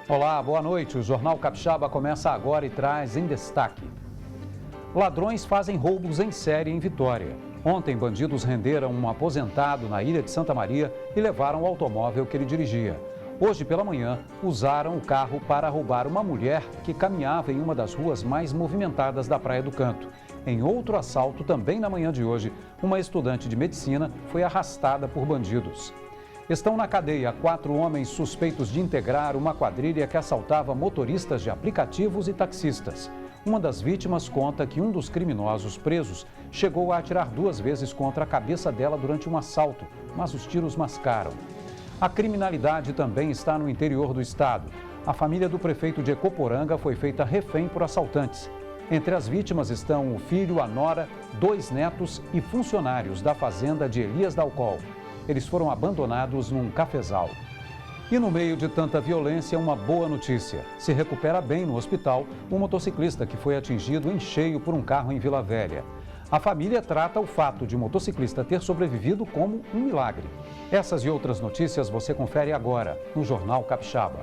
Olá, boa noite. O Jornal Capixaba começa agora e traz em destaque: ladrões fazem roubos em série em Vitória. Ontem, bandidos renderam um aposentado na ilha de Santa Maria e levaram o automóvel que ele dirigia. Hoje pela manhã, usaram o carro para roubar uma mulher que caminhava em uma das ruas mais movimentadas da Praia do Canto. Em outro assalto, também na manhã de hoje, uma estudante de medicina foi arrastada por bandidos. Estão na cadeia 4 homens suspeitos de integrar uma quadrilha que assaltava motoristas de aplicativos e taxistas. Uma das vítimas conta que um dos criminosos presos chegou a atirar 2 vezes contra a cabeça dela durante um assalto, mas os tiros mascaram. A criminalidade também está no interior do estado. A família do prefeito de Ecoporanga foi feita refém por assaltantes. Entre as vítimas estão o filho, a nora, 2 netos e funcionários da fazenda de Elias Dalcol. Eles foram abandonados num cafezal. E no meio de tanta violência, uma boa notícia. Se recupera bem no hospital um motociclista que foi atingido em cheio por um carro em Vila Velha. A família trata o fato de o motociclista ter sobrevivido como um milagre. Essas e outras notícias você confere agora no Jornal Capixaba.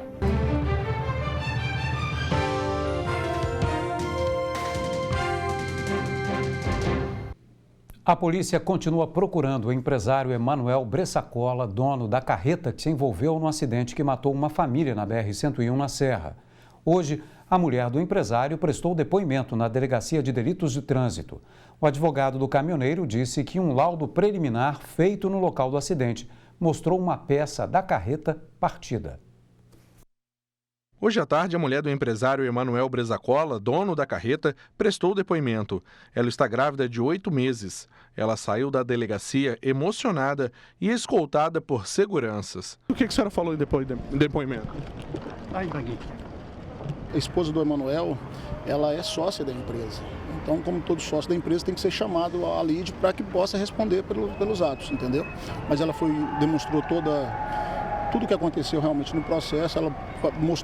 A polícia continua procurando o empresário Emanuel Bressacola, dono da carreta que se envolveu no acidente que matou uma família na BR-101 na Serra. Hoje, a mulher do empresário prestou depoimento na Delegacia de Delitos de Trânsito. O advogado do caminhoneiro disse que um laudo preliminar feito no local do acidente mostrou uma peça da carreta partida. Hoje à tarde, a mulher do empresário Emanuel Bressacola, dono da carreta, prestou depoimento. Ela está grávida de 8 meses. Ela saiu da delegacia emocionada e escoltada por seguranças. O que a senhora falou em depoimento? A esposa do Emanuel, ela é sócia da empresa. Então, como todo sócio da empresa, tem que ser chamado à lide para que possa responder pelos atos, entendeu? Mas ela demonstrou tudo o que aconteceu realmente no processo, ela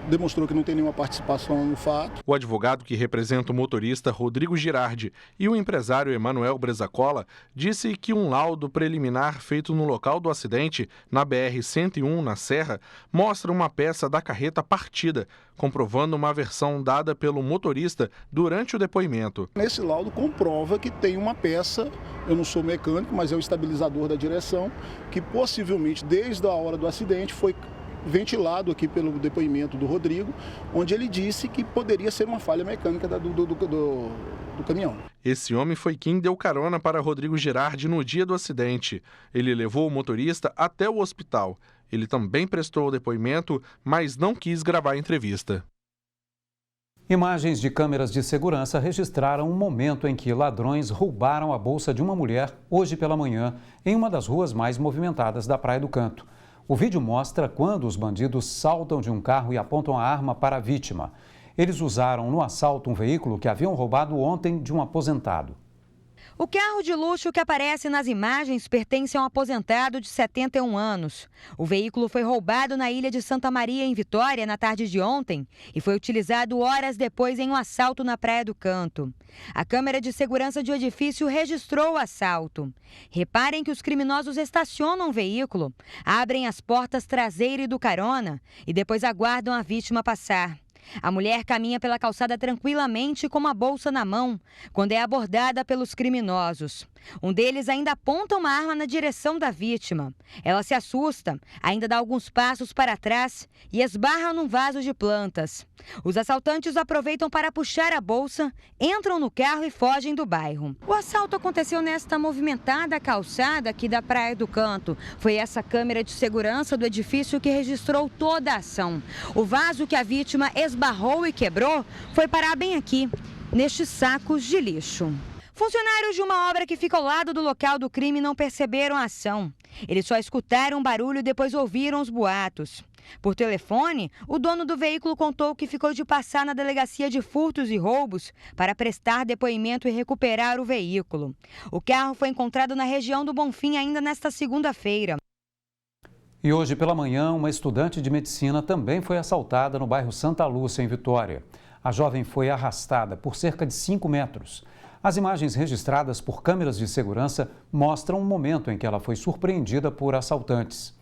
demonstrou que não tem nenhuma participação no fato. O advogado que representa o motorista Rodrigo Girardi e o empresário Emanuel Bressacola disse que um laudo preliminar feito no local do acidente, na BR-101, na Serra, mostra uma peça da carreta partida, comprovando uma versão dada pelo motorista durante o depoimento. Nesse laudo comprova que tem uma peça, eu não sou mecânico, mas é o estabilizador da direção, que possivelmente desde a hora do acidente foi ventilado aqui pelo depoimento do Rodrigo, onde ele disse que poderia ser uma falha mecânica do caminhão. Esse homem foi quem deu carona para Rodrigo Girardi no dia do acidente. Ele levou o motorista até o hospital. Ele também prestou depoimento, mas não quis gravar a entrevista. Imagens de câmeras de segurança registraram um momento em que ladrões roubaram a bolsa de uma mulher hoje pela manhã, em uma das ruas mais movimentadas da Praia do Canto. O vídeo mostra quando os bandidos saltam de um carro e apontam a arma para a vítima. Eles usaram no assalto um veículo que haviam roubado ontem de um aposentado. O carro de luxo que aparece nas imagens pertence a um aposentado de 71 anos. O veículo foi roubado na ilha de Santa Maria, em Vitória, na tarde de ontem e foi utilizado horas depois em um assalto na Praia do Canto. A câmera de segurança do edifício registrou o assalto. Reparem que os criminosos estacionam o veículo, abrem as portas traseira e do carona e depois aguardam a vítima passar. A mulher caminha pela calçada tranquilamente com uma bolsa na mão, quando é abordada pelos criminosos. Um deles ainda aponta uma arma na direção da vítima. Ela se assusta, ainda dá alguns passos para trás e esbarra num vaso de plantas. Os assaltantes aproveitam para puxar a bolsa, entram no carro e fogem do bairro. O assalto aconteceu nesta movimentada calçada aqui da Praia do Canto. Foi essa câmera de segurança do edifício que registrou toda a ação. O vaso que a vítima esbarrou e quebrou foi parar bem aqui, nestes sacos de lixo. Funcionários de uma obra que fica ao lado do local do crime não perceberam a ação. Eles só escutaram o barulho e depois ouviram os boatos. Por telefone, o dono do veículo contou que ficou de passar na delegacia de furtos e roubos para prestar depoimento e recuperar o veículo. O carro foi encontrado na região do Bonfim ainda nesta segunda-feira. E hoje pela manhã, uma estudante de medicina também foi assaltada no bairro Santa Lúcia, em Vitória. A jovem foi arrastada por cerca de 5 metros. As imagens registradas por câmeras de segurança mostram o momento em que ela foi surpreendida por assaltantes.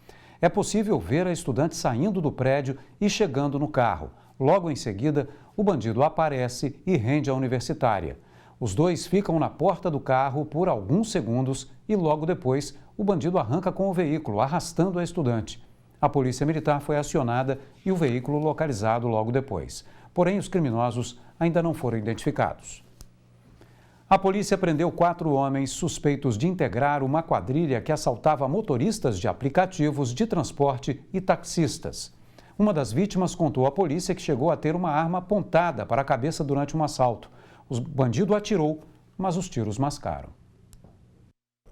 é possível ver a estudante saindo do prédio e chegando no carro. Logo em seguida, o bandido aparece e rende a universitária. Os dois ficam na porta do carro por alguns segundos e logo depois o bandido arranca com o veículo, arrastando a estudante. A polícia militar foi acionada e o veículo localizado logo depois. Porém, os criminosos ainda não foram identificados. A polícia prendeu 4 homens suspeitos de integrar uma quadrilha que assaltava motoristas de aplicativos de transporte e taxistas. Uma das vítimas contou à polícia que chegou a ter uma arma apontada para a cabeça durante um assalto. O bandido atirou, mas os tiros mascaram.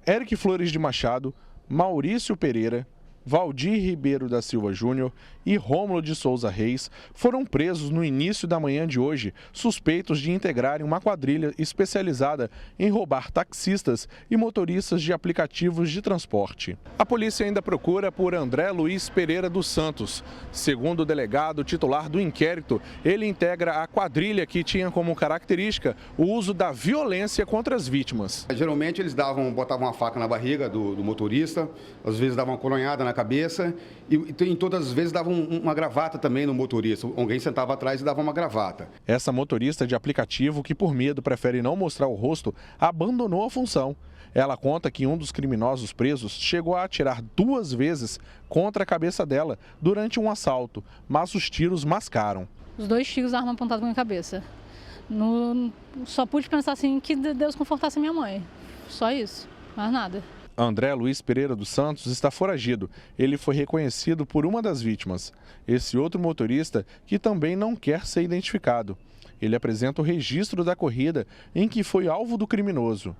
Eric Flores de Machado, Maurício Pereira, Valdir Ribeiro da Silva Júnior e Rômulo de Souza Reis foram presos no início da manhã de hoje, suspeitos de integrarem uma quadrilha especializada em roubar taxistas e motoristas de aplicativos de transporte. A polícia ainda procura por André Luiz Pereira dos Santos. Segundo o delegado titular do inquérito, ele integra a quadrilha que tinha como característica o uso da violência contra as vítimas. Geralmente eles botavam uma faca na barriga do motorista, às vezes davam uma coronhada na cabeça e em todas as vezes davam uma gravata também no motorista. Alguém sentava atrás e dava uma gravata. Essa motorista de aplicativo, que por medo prefere não mostrar o rosto, abandonou a função. Ela conta que um dos criminosos presos chegou a atirar 2 vezes contra a cabeça dela durante um assalto, mas os tiros mascaram. Os 2 tiros da arma apontada na minha cabeça. Só pude pensar assim que Deus confortasse minha mãe. Só isso, mais nada. André Luiz Pereira dos Santos está foragido. Ele foi reconhecido por uma das vítimas. Esse outro motorista, que também não quer ser identificado. Ele apresenta o registro da corrida em que foi alvo do criminoso.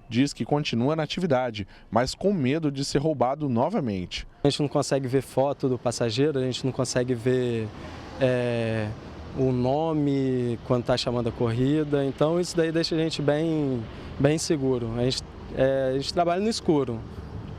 Diz que continua na atividade, mas com medo de ser roubado novamente. A gente não consegue ver foto do passageiro, a gente não consegue ver o nome quando está chamando a corrida. Então isso daí deixa a gente bem seguro. A gente trabalha no escuro,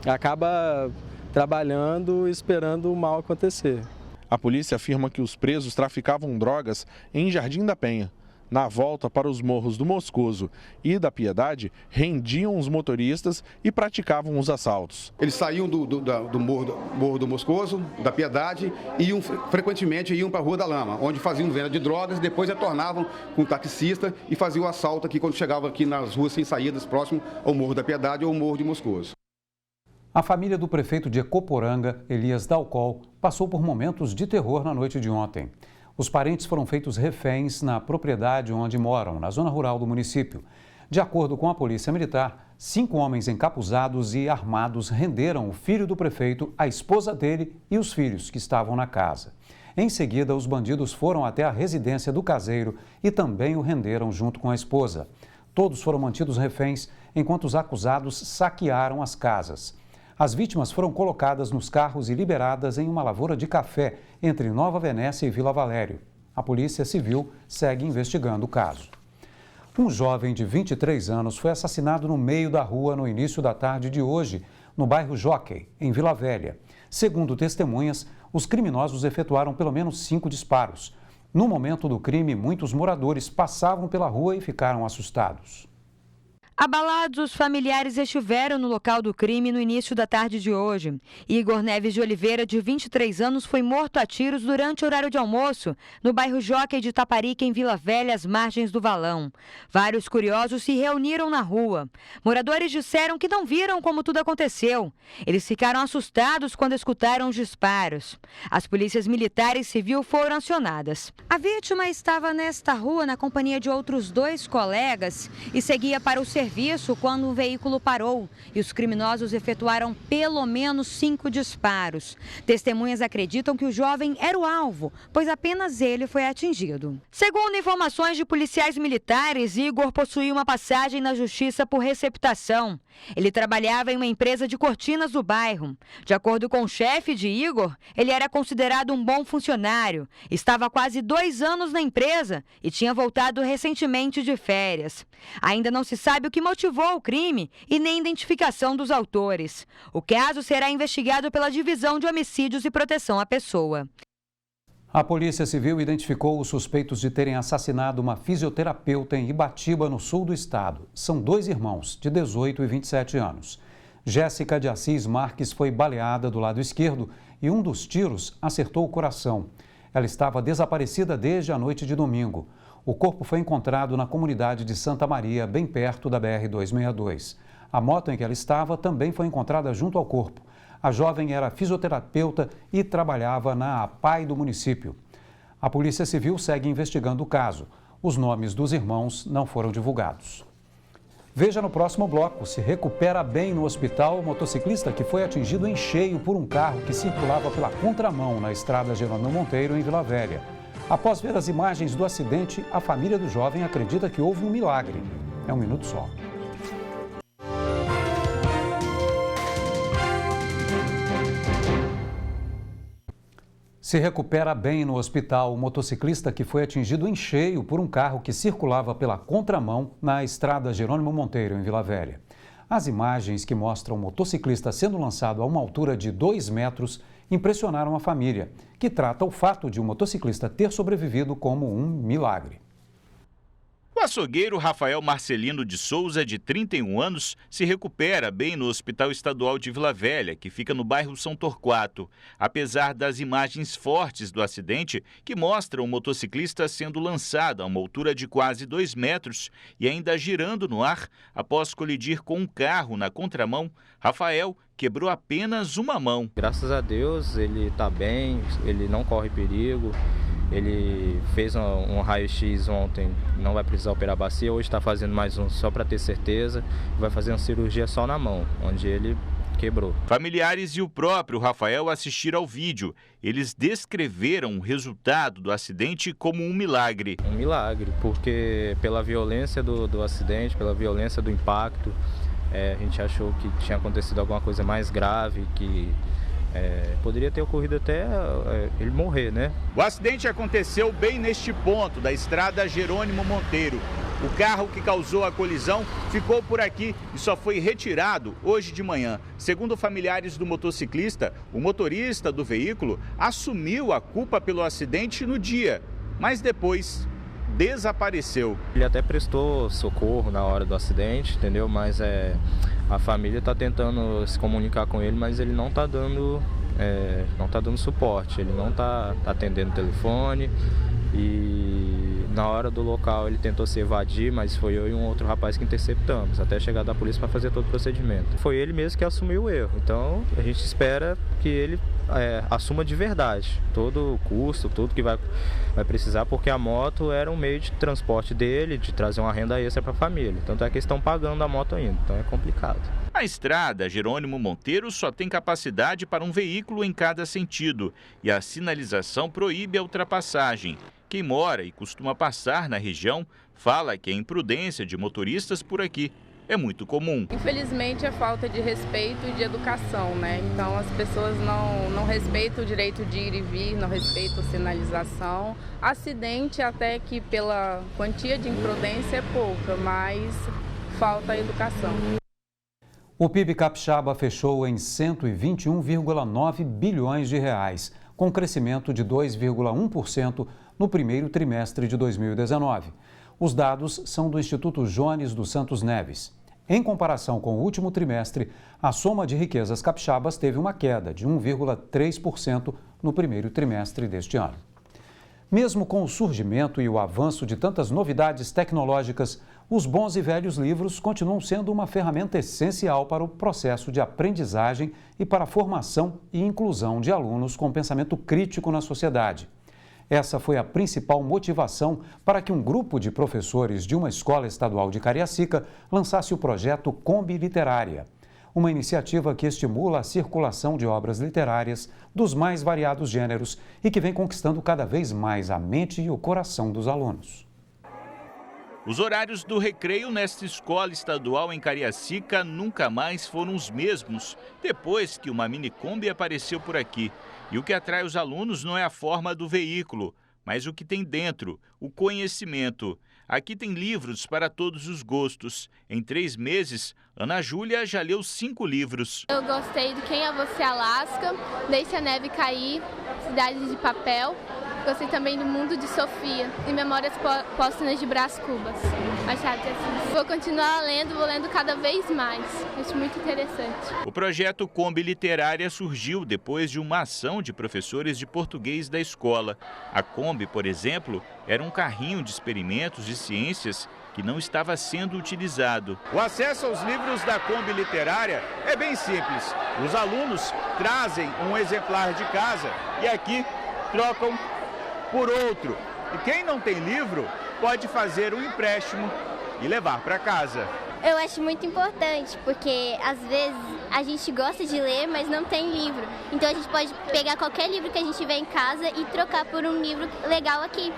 acaba trabalhando e esperando o mal acontecer. A polícia afirma que os presos traficavam drogas em Jardim da Penha. Na volta para os morros do Moscoso e da Piedade, rendiam os motoristas e praticavam os assaltos. Eles saíam do morro do Moscoso, da Piedade, e frequentemente iam para a Rua da Lama, onde faziam venda de drogas, depois retornavam com o taxista e faziam o assalto aqui quando chegavam aqui nas ruas sem saídas, próximo ao Morro da Piedade ou ao Morro de Moscoso. A família do prefeito de Ecoporanga, Elias Dalcol, passou por momentos de terror na noite de ontem. Os parentes foram feitos reféns na propriedade onde moram, na zona rural do município. De acordo com a Polícia Militar, 5 homens encapuzados e armados renderam o filho do prefeito, a esposa dele e os filhos que estavam na casa. Em seguida, os bandidos foram até a residência do caseiro e também o renderam junto com a esposa. Todos foram mantidos reféns enquanto os acusados saquearam as casas. As vítimas foram colocadas nos carros e liberadas em uma lavoura de café entre Nova Venécia e Vila Valério. A Polícia Civil segue investigando o caso. Um jovem de 23 anos foi assassinado no meio da rua no início da tarde de hoje, no bairro Jockey, em Vila Velha. Segundo testemunhas, os criminosos efetuaram pelo menos 5 disparos. No momento do crime, muitos moradores passavam pela rua e ficaram assustados. Abalados, os familiares estiveram no local do crime no início da tarde de hoje. Igor Neves de Oliveira, de 23 anos, foi morto a tiros durante o horário de almoço, no bairro Jockey de Taparica, em Vila Velha, às margens do Valão. Vários curiosos se reuniram na rua. Moradores disseram que não viram como tudo aconteceu. Eles ficaram assustados quando escutaram os disparos. As polícias militares e civil foram acionadas. A vítima estava nesta rua na companhia de outros 2 colegas e seguia para o serviço quando um veículo parou e os criminosos efetuaram pelo menos 5 disparos. Testemunhas acreditam que o jovem era o alvo, pois apenas ele foi atingido. Segundo informações de policiais militares, Igor possuía uma passagem na justiça por receptação. Ele trabalhava em uma empresa de cortinas do bairro. De acordo com o chefe de Igor, ele era considerado um bom funcionário, estava há quase 2 anos na empresa e tinha voltado recentemente de férias. Ainda não se sabe o que motivou o crime e nem a identificação dos autores. O caso será investigado pela Divisão de Homicídios e Proteção à Pessoa. A Polícia Civil identificou os suspeitos de terem assassinado uma fisioterapeuta em Ibatiba, no sul do estado. São 2 irmãos, de 18 e 27 anos. Jéssica de Assis Marques foi baleada do lado esquerdo e um dos tiros acertou o coração. Ela estava desaparecida desde a noite de domingo. O corpo foi encontrado na comunidade de Santa Maria, bem perto da BR-262. A moto em que ela estava também foi encontrada junto ao corpo. A jovem era fisioterapeuta e trabalhava na APAI do município. A Polícia Civil segue investigando o caso. Os nomes dos irmãos não foram divulgados. Veja no próximo bloco. Se recupera bem no hospital o motociclista que foi atingido em cheio por um carro que circulava pela contramão na estrada Jerônimo Monteiro, em Vila Velha. Após ver as imagens do acidente, a família do jovem acredita que houve um milagre. É um minuto só. Se recupera bem no hospital o motociclista que foi atingido em cheio por um carro que circulava pela contramão na estrada Jerônimo Monteiro, em Vila Velha. As imagens que mostram o motociclista sendo lançado a uma altura de 2 metros impressionaram a família, que trata o fato de o motociclista ter sobrevivido como um milagre. O açougueiro Rafael Marcelino de Souza, de 31 anos, se recupera bem no Hospital Estadual de Vila Velha, que fica no bairro São Torquato. Apesar das imagens fortes do acidente, que mostram o motociclista sendo lançado a uma altura de quase 2 metros e ainda girando no ar após colidir com um carro na contramão, Rafael quebrou apenas uma mão. Graças a Deus ele está bem, ele não corre perigo. Ele fez um raio-x ontem, não vai precisar operar a bacia, hoje está fazendo mais um só para ter certeza. Vai fazer uma cirurgia só na mão, onde ele quebrou. Familiares e o próprio Rafael assistiram ao vídeo. Eles descreveram o resultado do acidente como um milagre. Um milagre, porque pela violência do acidente, pela violência do impacto, a gente achou que tinha acontecido alguma coisa mais grave, que poderia ter ocorrido até ele morrer, né? O acidente aconteceu bem neste ponto da estrada Jerônimo Monteiro. O carro que causou a colisão ficou por aqui e só foi retirado hoje de manhã. Segundo familiares do motociclista, o motorista do veículo assumiu a culpa pelo acidente no dia, mas depois desapareceu. Ele até prestou socorro na hora do acidente, entendeu? Mas a família está tentando se comunicar com ele, mas ele não está dando suporte, ele não está atendendo o telefone e na hora do local ele tentou se evadir, mas foi eu e um outro rapaz que interceptamos, até chegar da polícia para fazer todo o procedimento. Foi ele mesmo que assumiu o erro, então a gente espera que ele assuma de verdade todo o custo, tudo que vai precisar, porque a moto era um meio de transporte dele, de trazer uma renda extra para a família. Tanto é que eles estão pagando a moto ainda, então é complicado. A estrada Jerônimo Monteiro só tem capacidade para um veículo em cada sentido e a sinalização proíbe a ultrapassagem. Quem mora e costuma passar na região fala que a imprudência de motoristas por aqui é muito comum. Infelizmente é falta de respeito e de educação, né? Então as pessoas não respeitam o direito de ir e vir, não respeitam a sinalização. Acidente até que pela quantia de imprudência é pouca, mas falta educação. O PIB capixaba fechou em 121,9 bilhões de reais, com crescimento de 2,1% no primeiro trimestre de 2019. Os dados são do Instituto Jones dos Santos Neves. Em comparação com o último trimestre, a soma de riquezas capixabas teve uma queda de 1,3% no primeiro trimestre deste ano. Mesmo com o surgimento e o avanço de tantas novidades tecnológicas, os bons e velhos livros continuam sendo uma ferramenta essencial para o processo de aprendizagem e para a formação e inclusão de alunos com pensamento crítico na sociedade. Essa foi a principal motivação para que um grupo de professores de uma escola estadual de Cariacica lançasse o projeto Kombi Literária, uma iniciativa que estimula a circulação de obras literárias dos mais variados gêneros e que vem conquistando cada vez mais a mente e o coração dos alunos. Os horários do recreio nesta escola estadual em Cariacica nunca mais foram os mesmos, depois que uma mini Kombi apareceu por aqui. E o que atrai os alunos não é a forma do veículo, mas o que tem dentro, o conhecimento. Aqui tem livros para todos os gostos. Em 3 meses, Ana Júlia já leu 5 livros. Eu gostei do Quem é Você, Alaska, Deixe a Neve Cair, Cidades de Papel. Gostei também do Mundo de Sofia e Memórias Póstumas de Brás Cubas. Machado de Assis. Vou continuar lendo, vou lendo cada vez mais. Acho muito interessante. O projeto Kombi Literária surgiu depois de uma ação de professores de português da escola. A Kombi, por exemplo, era um carrinho de experimentos de ciências que não estava sendo utilizado. O acesso aos livros da Kombi Literária é bem simples. Os alunos trazem um exemplar de casa e aqui trocam por outro. E quem não tem livro pode fazer um empréstimo e levar para casa. Eu acho muito importante, porque às vezes a gente gosta de ler, mas não tem livro. Então a gente pode pegar qualquer livro que a gente tiver em casa e trocar por um livro legal aqui.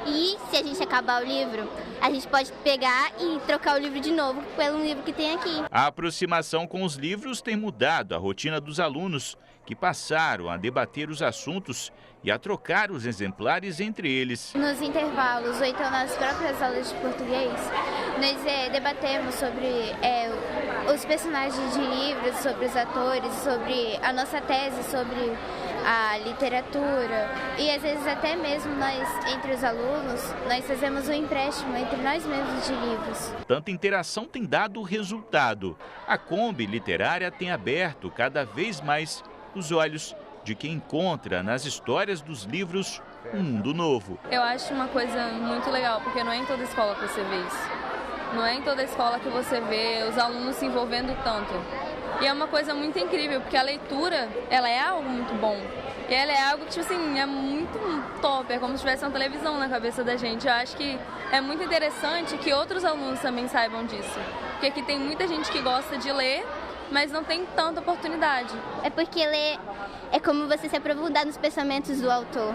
E se a gente acabar o livro, a gente pode pegar e trocar o livro de novo pelo livro que tem aqui. A aproximação com os livros tem mudado a rotina dos alunos, que passaram a debater os assuntos e a trocar os exemplares entre eles. Nos intervalos, ou então nas próprias aulas de português, nós debatemos sobre os personagens de livros, sobre os atores, sobre a nossa tese, sobre a literatura. E às vezes até mesmo nós, entre os alunos, nós fazemos um empréstimo entre nós mesmos de livros. Tanta interação tem dado resultado. A Kombi Literária tem aberto cada vez mais os olhos de quem encontra nas histórias dos livros um mundo novo. Eu acho uma coisa muito legal, porque não é em toda escola que você vê isso. Não é em toda escola que você vê os alunos se envolvendo tanto. E é uma coisa muito incrível, porque a leitura, ela é algo muito bom. E ela é algo que, tipo assim, é muito top, é como se tivesse uma televisão na cabeça da gente. Eu acho que é muito interessante que outros alunos também saibam disso. Porque aqui tem muita gente que gosta de ler, mas não tem tanta oportunidade. É porque ler é como você se aprofundar nos pensamentos do autor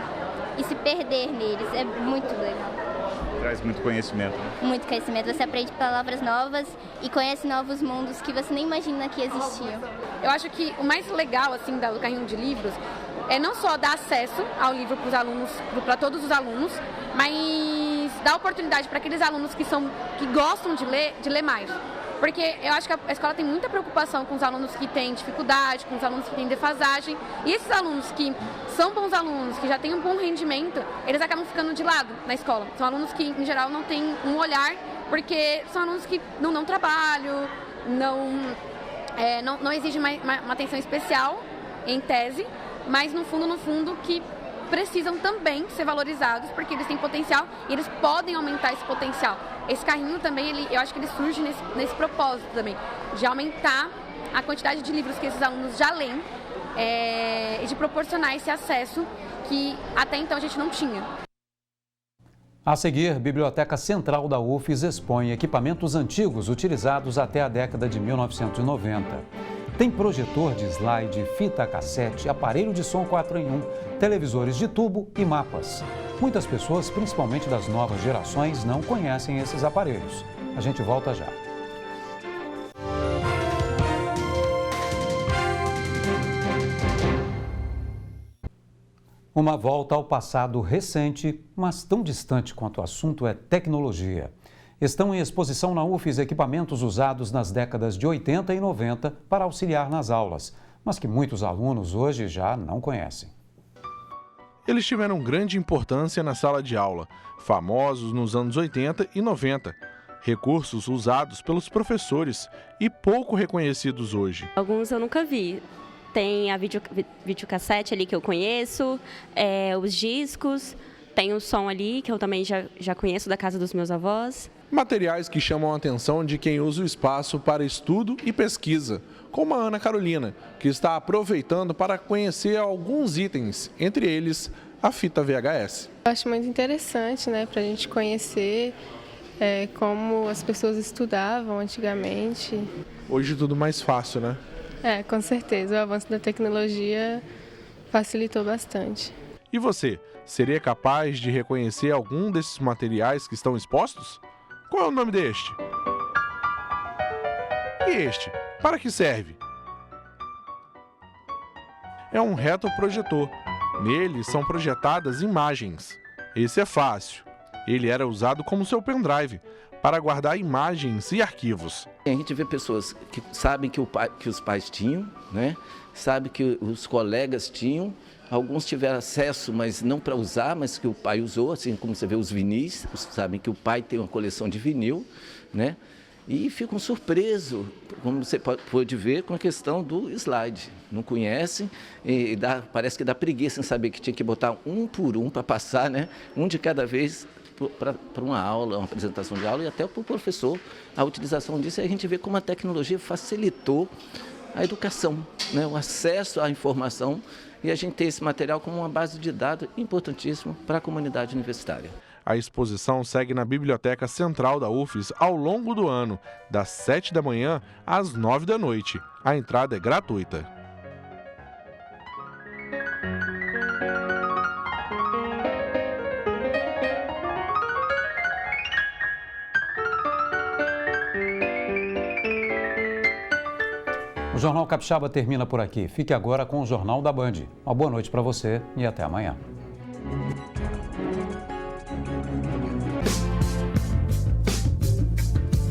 e se perder neles. É muito legal. Traz muito conhecimento. Né? Muito conhecimento. Você aprende palavras novas e conhece novos mundos que você nem imagina que existiam. Eu acho que o mais legal assim do carrinho de livros é não só dar acesso ao livro para os alunos, para todos os alunos, mas dar oportunidade para aqueles alunos que gostam de ler mais. Porque eu acho que a escola tem muita preocupação com os alunos que têm dificuldade, com os alunos que têm defasagem. E esses alunos que são bons alunos, que já têm um bom rendimento, eles acabam ficando de lado na escola. São alunos que, em geral, não têm um olhar, porque são alunos que não dão trabalho, não exigem uma atenção especial, em tese, mas no fundo, que precisam também ser valorizados, porque eles têm potencial e eles podem aumentar esse potencial. Esse carrinho também, eu acho que ele surge nesse propósito também, de aumentar a quantidade de livros que esses alunos já leem e de proporcionar esse acesso que até então a gente não tinha. A seguir, Biblioteca Central da UFES expõe equipamentos antigos utilizados até a década de 1990. Tem projetor de slide, fita cassete, aparelho de som 4 em 1, televisores de tubo e mapas. Muitas pessoas, principalmente das novas gerações, não conhecem esses aparelhos. A gente volta já. Uma volta ao passado recente, mas tão distante quanto o assunto é tecnologia. Estão em exposição na UFES equipamentos usados nas décadas de 80 e 90 para auxiliar nas aulas, mas que muitos alunos hoje já não conhecem. Eles tiveram grande importância na sala de aula, famosos nos anos 80 e 90. Recursos usados pelos professores e pouco reconhecidos hoje. Alguns eu nunca vi. Tem a videocassete ali que eu conheço, os discos, tem o som ali que eu também já conheço da casa dos meus avós. Materiais que chamam a atenção de quem usa o espaço para estudo e pesquisa, como a Ana Carolina, que está aproveitando para conhecer alguns itens, entre eles a fita VHS. Eu acho muito interessante, para a gente conhecer como as pessoas estudavam antigamente. Hoje tudo mais fácil, né? Com certeza, o avanço da tecnologia facilitou bastante. E você, seria capaz de reconhecer algum desses materiais que estão expostos? Qual é o nome deste? E este? Para que serve? É um retroprojetor. Nele são projetadas imagens. Esse é fácil. Ele era usado como seu pendrive, para guardar imagens e arquivos. A gente vê pessoas que sabem que os pais tinham, sabe que os colegas tinham, Alguns tiveram acesso, mas não para usar, mas que o pai usou, assim como você vê os vinis, sabem que o pai tem uma coleção de vinil, né? E ficam surpresos, como você pode ver, com a questão do slide. Não conhecem, e parece que dá preguiça em saber que tinha que botar um por um para passar, né? Um de cada vez para uma aula, uma apresentação de aula e até para o professor a utilização disso. E a gente vê como a tecnologia facilitou a educação, né? O acesso à informação, e a gente tem esse material como uma base de dados importantíssimo para a comunidade universitária. A exposição segue na Biblioteca Central da UFES ao longo do ano, das 7 da manhã às 9 da noite. A entrada é gratuita. O Jornal Capixaba termina por aqui. Fique agora com o Jornal da Band. Uma boa noite para você e até amanhã.